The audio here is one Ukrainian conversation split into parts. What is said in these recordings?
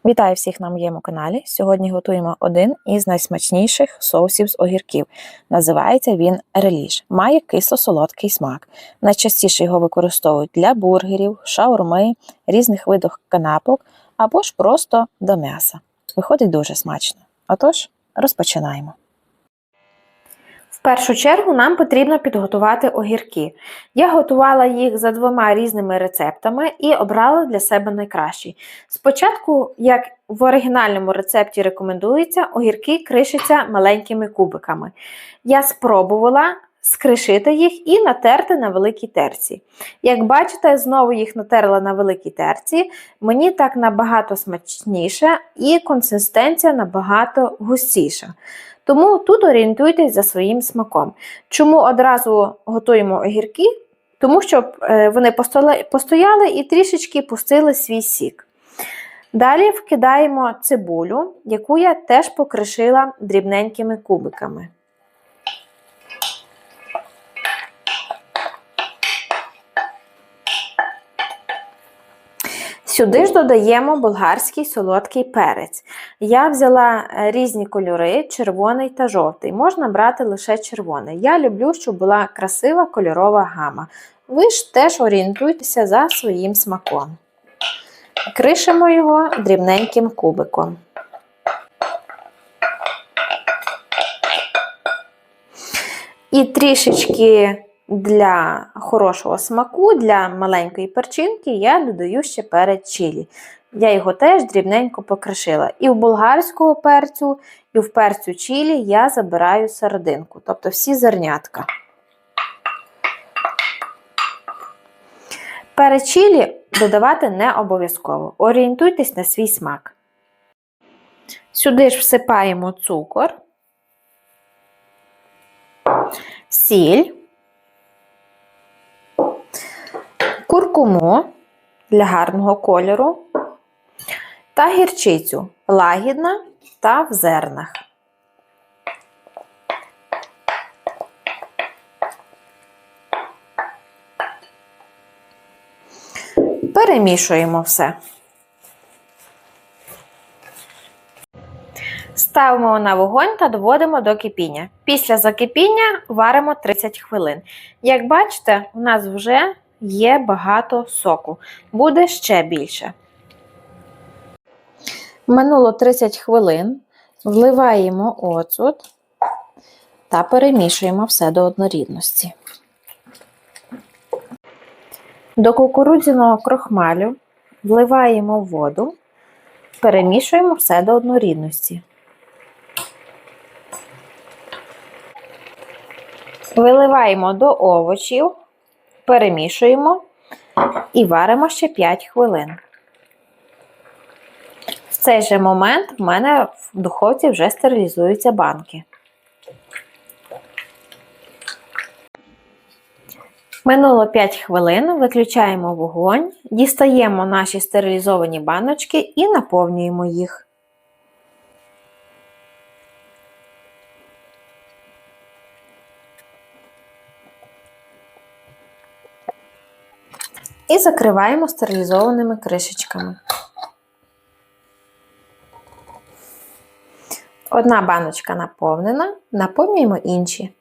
Вітаю всіх на моєму каналі. Сьогодні готуємо один із найсмачніших соусів з огірків. Називається він реліш. Має кисло-солодкий смак. Найчастіше його використовують для бургерів, шаурми, різних видів канапок або ж просто до м'яса. Виходить дуже смачно. Отож, розпочинаємо. В першу чергу нам потрібно підготувати огірки. Я готувала їх за 2 різними рецептами і обрала для себе найкращий. Спочатку, як в оригінальному рецепті рекомендується, огірки кришаться маленькими кубиками. Я спробувала скришити їх і натерти на великій терці. Як бачите, знову їх натерла на великій терці. Мені так набагато смачніше і консистенція набагато густіша. Тому тут орієнтуйтесь за своїм смаком. Чому одразу готуємо огірки? Тому що вони постояли і трішечки пустили свій сік. Далі вкидаємо цибулю, яку я теж покришила дрібненькими кубиками. Сюди ж додаємо болгарський солодкий перець. Я взяла різні кольори, червоний та жовтий. Можна брати лише червоний. Я люблю, щоб була красива кольорова гама. Ви ж теж орієнтуйтеся за своїм смаком. Кришимо його дрібненьким кубиком. І трішечки для хорошого смаку, для маленької перчинки я додаю ще перець чилі. Я його теж дрібненько покришила. І в болгарського перцю, і в перцю чилі я забираю серединку, тобто всі зернятка. Перець чилі додавати не обов'язково. Орієнтуйтесь на свій смак. Сюди ж всипаємо цукор, сіль, куркуму для гарного кольору та гірчицю лагідна та в зернах. Перемішуємо все. Ставимо на вогонь та доводимо до кипіння. Після закипіння варимо 30 хвилин. Як бачите, у нас вже є багато соку. Буде ще більше. Минуло 30 хвилин. Вливаємо оцет та перемішуємо все до однорідності. До кукурудзяного крохмалю вливаємо воду, перемішуємо все до однорідності. Виливаємо до овочів, перемішуємо і варимо ще 5 хвилин. В цей же момент в мене в духовці вже стерилізуються банки. Минуло 5 хвилин, виключаємо вогонь, дістаємо наші стерилізовані баночки і наповнюємо їх. І закриваємо стерилізованими кришечками. Одна баночка наповнена, наповнюємо інші.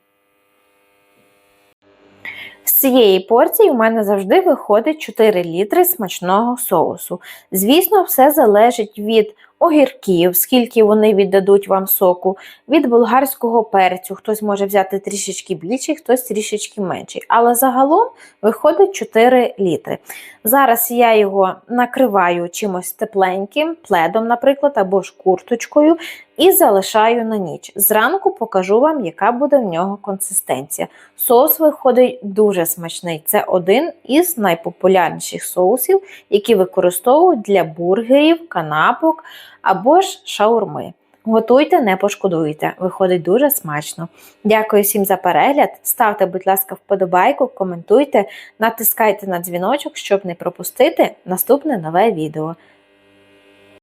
З цієї порції у мене завжди виходить 4 літри смачного соусу. Звісно, все залежить від огірків, скільки вони віддадуть вам соку, від болгарського перцю. Хтось може взяти трішечки більший, хтось трішечки менший. Але загалом виходить 4 літри. Зараз я його накриваю чимось тепленьким, пледом, наприклад, або ж курточкою, і залишаю на ніч. Зранку покажу вам, яка буде в нього консистенція. Соус виходить дуже смачний. Це один із найпопулярніших соусів, які використовують для бургерів, канапок або ж шаурми. Готуйте, не пошкодуйте. Виходить дуже смачно. Дякую всім за перегляд. Ставте, будь ласка, вподобайку, коментуйте, натискайте на дзвіночок, щоб не пропустити наступне нове відео.